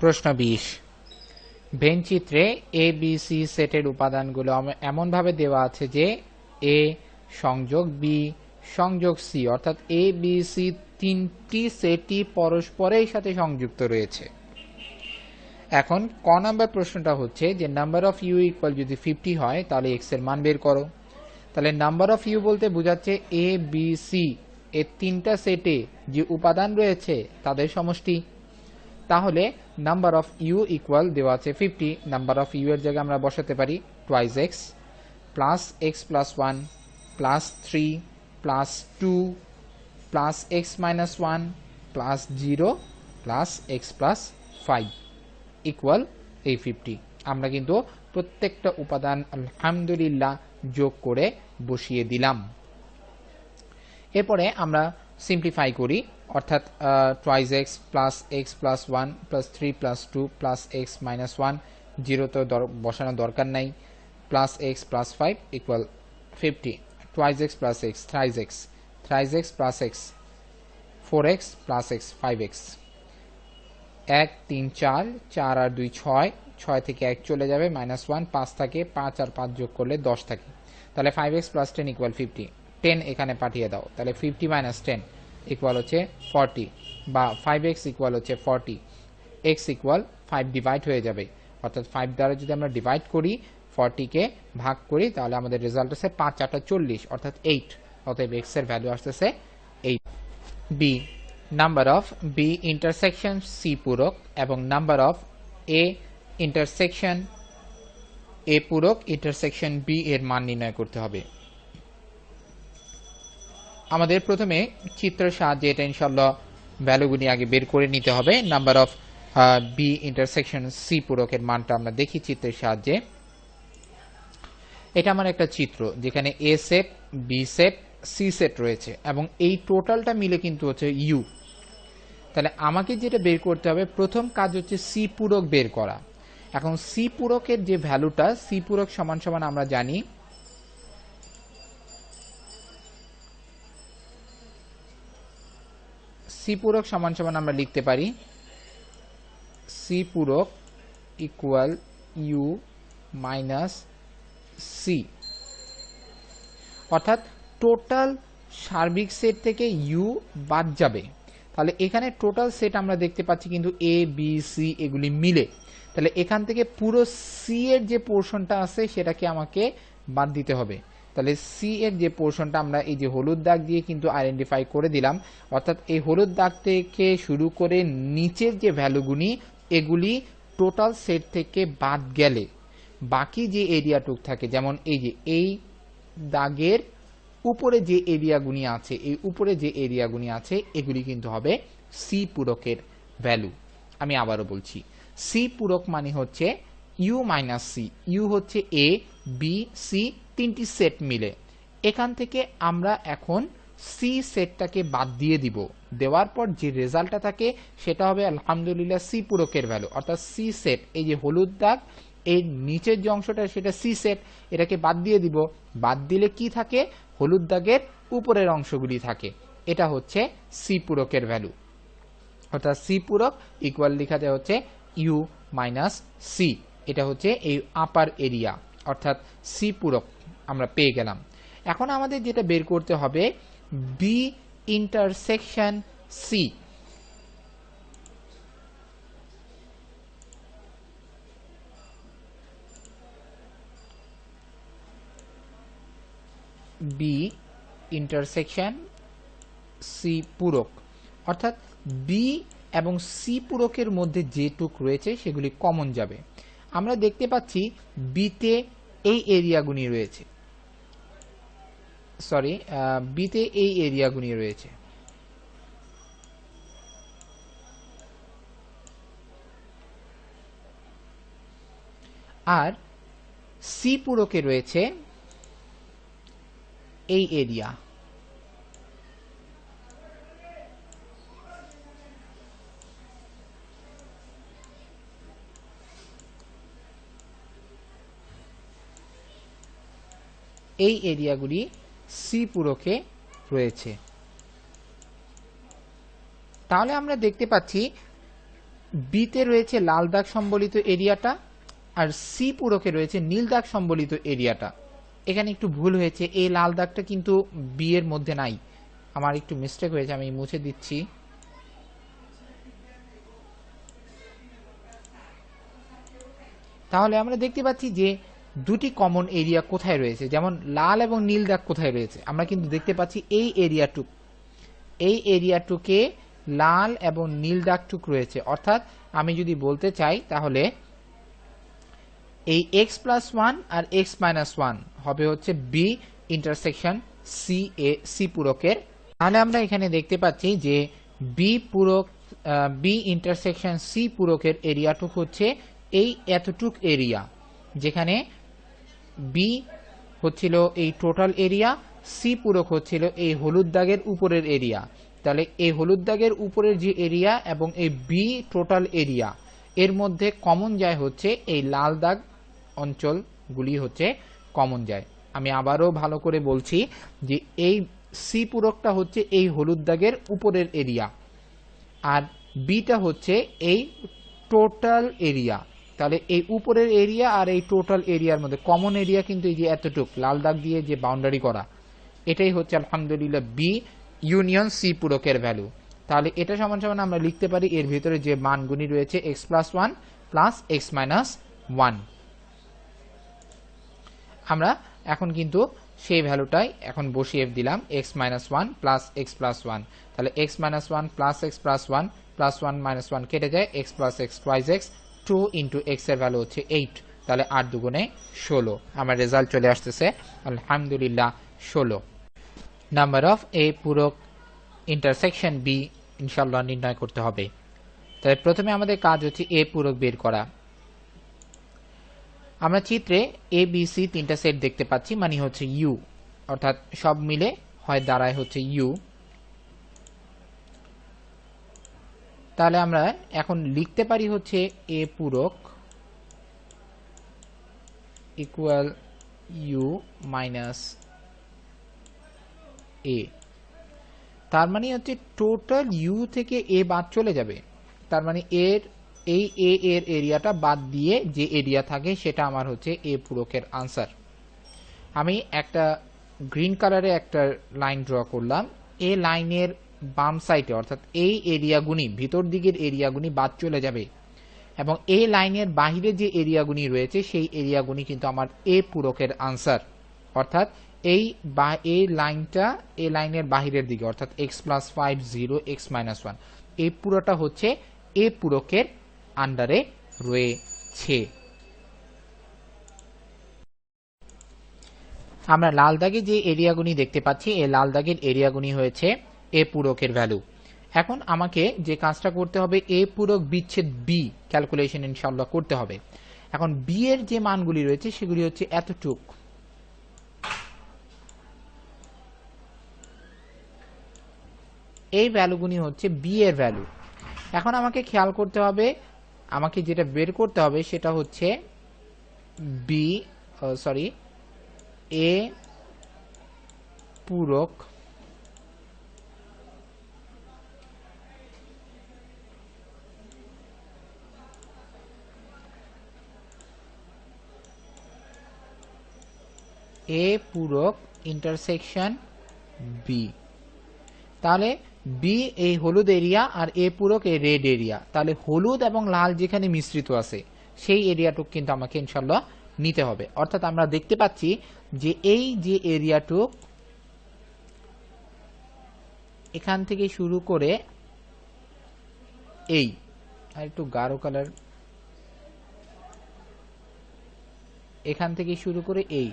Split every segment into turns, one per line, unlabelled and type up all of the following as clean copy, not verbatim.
প্রশ্ন 20 ভেন চিত্রে এ B C সেটের উপাদানগুলো এমনভাবে দেওয়া আছে যে এ সংযোগ বি সংযোগ সি অর্থাৎ এ বি সি তিনটি সেটই পরস্পরের সাথে সংযুক্ত রয়েছে। এখন ক নাম্বার প্রশ্নটা হচ্ছে যে নাম্বার অফ ইউ ইকুয়াল যদি 50 হয় তাহলে এক্স এর মান বের করো। তাহলে নাম্বার অফ ইউ বলতে বোঝাচ্ছে এ বি সি এর তিনটা সেটে যে উপাদান রয়েছে তাদের সমষ্টি। তাহলে নাম্বার অফ ইউ ইকুয়াল দেওয়া আছে 50, নাম্বার অফ ইউ এর জায়গায় আমরা বসাতে পারি twice x plus x plus 1 plus 3 plus 2 plus x minus 1 plus 0 plus x plus 5 equal এই 50। আমরা কিন্তু প্রত্যেকটা উপাদান আলহামদুলিল্লাহ যোগ করে বসিয়ে দিলাম। এরপরে আমরা সিম্পলিফাই করি, অর্থাৎ twice x plus 1 plus 3 plus 2 plus x minus 1, 0 তো বসানোর দরকার নাই, plus x plus 5 equal 50। Twice x plus x thrice x plus x 4x plus x 5x, 1 3 4, 4 আর 2 6, 6 থেকে 1 চলে যাবে মাইনাস 1, 5 থাকে, 5 আর 5 যোগ করলে 10 থাকে। তাহলে 5x প্লাস 10 ইকুয়াল 50, 10 এখানে পাঠিয়ে দাও, তাহলে 50 মাইনাস 10 ইকুয়াল হচ্ছে 40, বা 5x ইকুয়াল হচ্ছে 40, x ইকুয়াল 5 ডিভাইড হয়ে যাবে, অর্থাৎ 5 দ্বারা যদি আমরা ডিভাইড করি 40 কে ভাগ করি তাহলে আমাদের রেজাল্ট আসে 5 8 40 অর্থাৎ 8, অতএব x এর ভ্যালু আসতেছে 8। B number of B intersection C পূরক এবং number of A intersection A পূরক ইন্টারসেকশন বি এর মান নির্ণয় করতে হবে। আমাদের প্রথমে চিত্রের সাহায্যে এটা ইনশাআল্লাহ ভ্যালুগুলি আগে বের করে নিতে হবে। Number of B intersection C পূরকের মানটা আমরা দেখি চিত্রের সাহায্যে। এটা আমার একটা চিত্র যেখানে A set B set C set রয়েছে এবং এই টোটালটা মিলে কিন্তু হচ্ছে ইউ। তাহলে আমাকে যেটা বের করতে হবে, প্রথম কাজ হচ্ছে সি পূরক বের করা। এখন সি পূরকের যে ভ্যালুটা, সি পূরক সমান সমান আমরা জানি সি পূরক সমান সমান আমরা লিখতে পারি সি পূরক ইকুয়াল ইউ মাইনাস সি, অর্থাৎ টোটাল সার্বিক সেট থেকে ইউ বাদ যাবে। তাহলে এখানে টোটাল সেট আমরা দেখতে পাচ্ছি কিন্তু এ বি সি এগুলি মিলে, তাহলে এখান থেকে পুরো সি এর যে পোর্শনটা আছে সেটাকে আমাকে বাদ দিতে হবে। তাহলে সি এর যে পোর্শনটা আমরা এই যে হলুদ দাগ দিয়ে কিন্তু আইডেন্টিফাই করে দিলাম, অর্থাৎ এই হলুদ দাগ থেকে শুরু করে নিচের যে ভ্যালুগুলি এগুলি টোটাল সেট থেকে বাদ গেলে বাকি যে এরিয়াটুক থাকে, যেমন এই যে এই দাগের উপরে যে এরিয়াগুলি আছে, এই উপরে যে এরিয়াগুলি আছে এগুলি কিন্তু হবে সি পূরকের ভ্যালু। আমি আবারও বলছি, সি পূরক মানে হচ্ছে ইউ মাইনাস সি। ইউ হচ্ছে এ বি সি তিনটি সেট মিলে, এখান থেকে আমরা এখন সি সেটটাকে বাদ দিয়ে দিব, দেওয়ার পর যে রেজাল্টটা থাকে সেটা হবে আলহামদুলিল্লাহ সি পূরকের ভ্যালু, অর্থাৎ সি সেট এই যে হলুদ দাগ এর নিচের যে অংশটা সেটা সি সেট, এটাকে বাদ দিয়ে দিব, বাদ দিলে কি থাকে, হলুদ দাগের উপরের অংশগুলি থাকে, এটা হচ্ছে সি পূরকের ভ্যালু। অর্থাৎ সি পূরক ইকুয়াল লিখাতে হচ্ছে ইউ মাইনাস সি, এটা হচ্ছে এই আপার এরিয়া, অর্থাৎ সি পূরক আমরা পেয়ে গেলাম। এখন আমাদের যেটা বের করতে হবে B intersection C. B intersection C পূরক, অর্থাৎ বি এবং সি পূরকের মধ্যে যেটুক রয়েছে সেগুলি কমন যাবে। আমরা দেখতে পাচ্ছি বিতে এই এরিয়াগুলি রয়েছে, বিতে এই এরিয়াগুলি রয়েছে, আর সি পূরকে রয়েছে এই এরিয়া। এই এরিয়াগুলি সি পূরকে রয়েছে। তাহলে আমরা দেখতে পাচ্ছি বিতে রয়েছে লাল দাগ সম্বলিত এরিয়াটা, আর সি পূরকে রয়েছে নীল দাগ সম্বলিত এরিয়াটা। এখানে একটু ভুল হয়েছে, এই লাল দাগটা কিন্তু বি এর মধ্যে নাই, আমার একটু মিস্টেক হয়েছে, আমি মুছে দিচ্ছি। তাহলে আমরা দেখতে পাচ্ছি যে দুটি কমন এরিয়া কোথায় রয়েছে, যেমন লাল এবং নীল দাগ কোথায় রয়েছে, আমরা কিন্তু দেখতে পাচ্ছি এই এরিয়াটুকে লাল এবং নীল দাগটুক রয়েছে। অর্থাৎ আমি যদি বলতে চাই তাহলে এই x+1 আর x-1 হবে হচ্ছে বি ইন্টারসেকশন সি পূরকের। তাহলে আমরা এখানে দেখতে পাচ্ছি যে বি ইন্টারসেকশন সি পূরকের এরিয়াটুক হচ্ছে এই এতটুক এরিয়া, যেখানে বি হচ্ছিল এই টোটাল এরিয়া, সি পূরক হচ্ছিল এই হলুদ দাগের উপরের এরিয়া। তাহলে এই হলুদ দাগের উপরের যে এরিয়া এবং এই বি টোটাল এরিয়া এর মধ্যে কমন যায় হচ্ছে এই লাল দাগ অঞ্চলগুলি হচ্ছে কমন যায়। আমি আবারও ভালো করে বলছি যে এই সি পূরকটা হচ্ছে এই হলুদ দাগের উপরের এরিয়া, আর বিটা হচ্ছে এই টোটাল এরিয়া। তাহলে এই উপরের এরিয়া আর এই টোটাল এরিয়ার মধ্যে কমন এরিয়া কিন্তু এই যে এতটুক লাল দাগ দিয়ে যে বাউন্ডারি করা, এটাই হচ্ছে আলহামদুলিল্লাহ বি ইউনিয়ন সি পূরকের ভ্যালু। তাহলে এটা সমান সমান আমরা লিখতে পারি এর ভিতরে যে মানগুলি রয়েছে x+1 প্লাস x-1। আমরা এখন কিন্তু সেই ভ্যালুটাই এখন বসিয়ে দিলাম, x-1 প্লাস x+1। তাহলে x-1 plus x+1 plus 1 minus 1 কেটে যায়, x plus x twice x, 2 into x এর ভ্যালু হচ্ছে 8, তাহলে 8 দুগুণে 16। আমার রেজাল্ট চলে আসতেছে আলহামদুলিল্লাহ 16। নাম্বার অফ এ পূরক ইন্টারসেকশন বি ইনশাআল্লাহ নির্ণয় করতে হবে। তাহলে প্রথমে আমাদের কাজ হচ্ছে এ পূরক বের করা। আমরা চিত্রে এ বি সি তিনটা সেট দেখতে পাচ্ছি, মানে হচ্ছে ইউ, অর্থাৎ সব মিলে হয় দাঁড়ায় হচ্ছে ইউ। তাহলে আমরা এখন লিখতে পারি হচ্ছে এ পূরক ইকুয়াল ইউ মাইনাস এ। তার মানে হচ্ছে টোটাল ইউ থেকে এ বাদ চলে যাবে, তার মানে এর এই এ এর এরিয়াটা বাদ দিয়ে যে এরিয়া থাকে সেটা আমার হচ্ছে এ পূরকের আনসার। আমি একটা গ্রিন কালারে একটা লাইন ড্র করলাম, এই লাইনের বাম সাইডে অর্থাৎ এই এরিয়াগুনি ভিতর দিকের এরিয়াগুনি বাদ চলে যাবে, এবং এই লাইনের বাহিরে যে এরিয়াগুনি রয়েছে সেই এরিয়াগুনি কিন্তু আমার এ পূরকের আনসার। অর্থাৎ এই লাইনটা এই লাইনের বাহিরের দিকে অর্থাৎ x+5 0 x-1 এই পুরোটা হচ্ছে এ পূরকের আন্ডারে রয়েছে। আমরা লাল দাগে যে এরিয়াগুনি দেখতে পাচ্ছি এই লাল দাগের এরিয়াগুনি হয়েছে এ পূরকের ভ্যালু। এখন আমাকে যে কাজটা করতে হবে এ পূরক বিচ্ছেদ বি ক্যালকুলেশন ইনশাআল্লাহ করতে হবে। এখন বি এর যে মানগুলি রয়েছে সেগুলি হচ্ছে এতটুক, এই ভ্যালুগুলি হচ্ছে বি এর ভ্যালু। এখন আমাকে খেয়াল করতে হবে, আমাকে যেটা বের করতে হবে সেটা হচ্ছে এ পূরক ইন্টারসেকশন বি। তাহলে বি এই হলুদ এরিয়া আর এ পূরক এই রেড এরিয়া, তাহলে হলুদ এবং লাল যেখানে মিশ্রিত আছে সেই এরিয়াটুক কিন্তু আমাকে ইনশাআল্লাহ নিতে হবে। অর্থাৎ আমরা দেখতে পাচ্ছি যে এই যে এরিয়াটুক এখান থেকে শুরু করে এই আর একটু গাঢ় কালার, এখান থেকে শুরু করে এই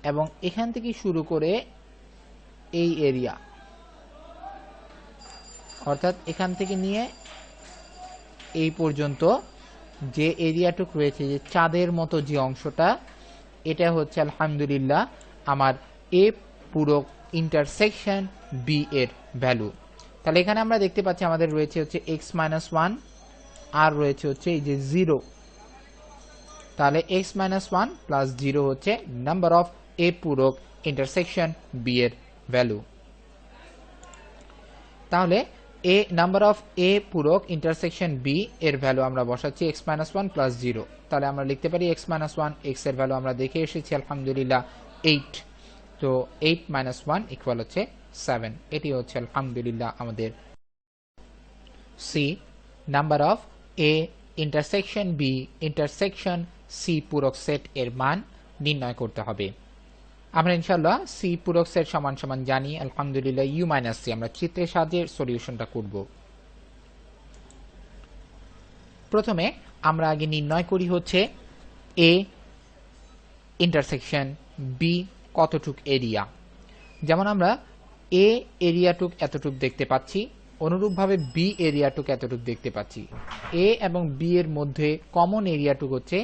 এবং এখান থেকে শুরু করে এই এরিয়া, অর্থাৎ এখান থেকে নিয়ে এই পর্যন্ত যে এরিয়াটুক রয়েছে যে চাঁদের মতো যে অংশটা, এটা হচ্ছে আলহামদুলিল্লাহ আমার এ পূরক ইন্টারসেকশন বি এর ভ্যালু। তাহলে এখানে আমরা দেখতে পাচ্ছি আমাদের রয়েছে হচ্ছে x-1 আর রয়েছে হচ্ছে এই যে 0, তাহলে x-1 প্লাস 0 হচ্ছে নাম্বার অফ এ পূরক ইন্টারসেকশন বি এর ভ্যালু। তাহলে এ নাম্বার অফ এ পূরক ইন্টারসেকশন বি এর ভ্যালু আমরা বসাচ্ছি x - 1 + 0। তাহলে আমরা লিখতে পারি x - 1, x এর ভ্যালু আমরা দেখে এসেছি আলহামদুলিল্লাহ 8। তো 8 - 1 ইকুয়াল হচ্ছে 7। এটি হচ্ছে আলহামদুলিল্লাহ আমাদের C number of A intersection B intersection C পূরক সেট এর মান নির্ণয় করতে হবে। আমরা ইনশাআল্লাহ সি পূরক সেট সমান সমান জানি আলহামদুলিল্লাহ ইউ মাইনাস সি। আমরা চিত্রের সাহায্যে সলিউশনটা করব। প্রথমে আমরা আগে নির্ণয় করি হচ্ছে এ ইন্টারসেকশন বি কতটুক এরিয়া। যেমন আমরা এ এরিয়াটুক এতটুক দেখতে পাচ্ছি, অনুরূপভাবে বি এরিয়াটুক এতটুক দেখতে পাচ্ছি। এ এবং বি এর মধ্যে কমন এরিয়াটুক হচ্ছে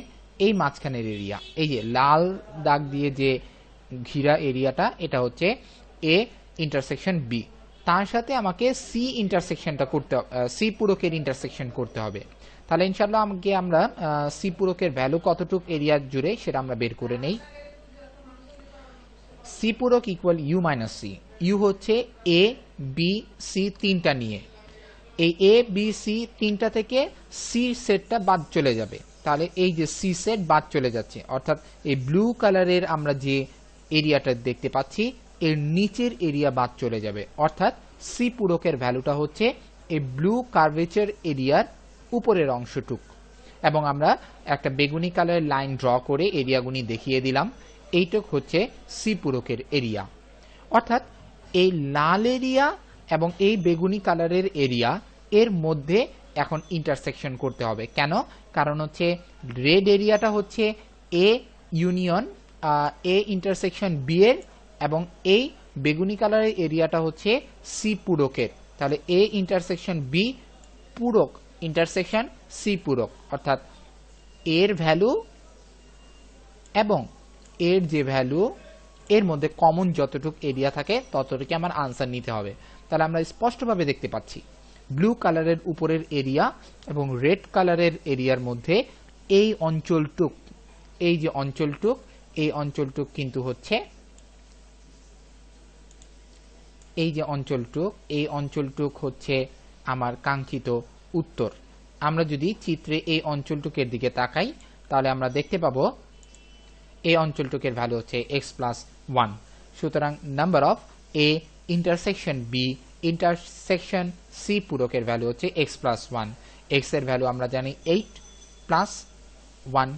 এই মাঝখানের এরিয়া। এই যে লাল দাগ দিয়ে যে ঘিরা এরিয়াটা, এটা হচ্ছে এ ইন্টারসেকশন বি। তার সাথে আমাকে সি ইন্টারসেকশনটা করতে, সি পূরকের ইন্টারসেকশন করতে হবে। তাহলে ইনশাআল্লাহ আমাকে আমরা সি পূরকের ভ্যালু কতটুক এরিয়া জুড়ে সেটা আমরা বের করে নেই। সি পূরক equal U minus C. U হচ্ছে এ বি সি তিনটা নিয়ে, এই এ বি সি তিনটা থেকে সি সেটটা বাদ চলে যাবে। তাহলে এই যে সি সেট বাদ চলে যাচ্ছে, অর্থাৎ এই ব্লু কালারের আমরা যে এরিয়াটা দেখতে পাচ্ছি এর নিচের এরিয়া বাদ চলে যাবে। অর্থাৎ সি পূরকের ভ্যালুটা হচ্ছে এই ব্লু কার্ভেচার এরিয়ার উপরের অংশটুক। এবং আমরা একটা বেগুনি কালারের লাইন ড্র করে এরিয়াগুনি দেখিয়ে দিলাম। এইটুক হচ্ছে সি পূরকের এরিয়া। অর্থাৎ এই লাল এরিয়া এবং এই বেগুনি কালারের এরিয়া এর মধ্যে এখন ইন্টারসেকশন করতে হবে। কেন? কারণ হচ্ছে রেড এরিয়াটা হচ্ছে A union A intersection B এর, এবং এই বেগুনি কালারের এরিয়াটা হচ্ছে সি পূরকের। তাহলে এ ইন্টারসেকশন বি পূরক ইন্টারসেকশন সি পূরক, অর্থাৎ এর ভ্যালু এবং এর যে ভ্যালু এর মধ্যে কমন যতটুকু এরিয়া থাকে ততটুকু আমার আনসার নিতে হবে। তাহলে আমরা স্পষ্টভাবে দেখতে পাচ্ছি ব্লু কালারের উপরের এরিয়া এবং রেড কালারের এরিয়ার মধ্যে এই অঞ্চলটুক, এই যে অঞ্চলটুক, এই অঞ্চলটুক কিন্তু হচ্ছে এই যে অঞ্চলটুক, এই অঞ্চলটুক হচ্ছে আমার কাঙ্ক্ষিত উত্তর। আমরা যদি চিত্রে এই অঞ্চলটুকের দিকে তাকাই তাহলে আমরা দেখতে পাবো এই অঞ্চলটুকের ভ্যালু হচ্ছে x + 1। সুতরাং number of A intersection B intersection C পূরকের ভ্যালু হচ্ছে x + 1। x এর ভ্যালু আমরা জানি 8 + 1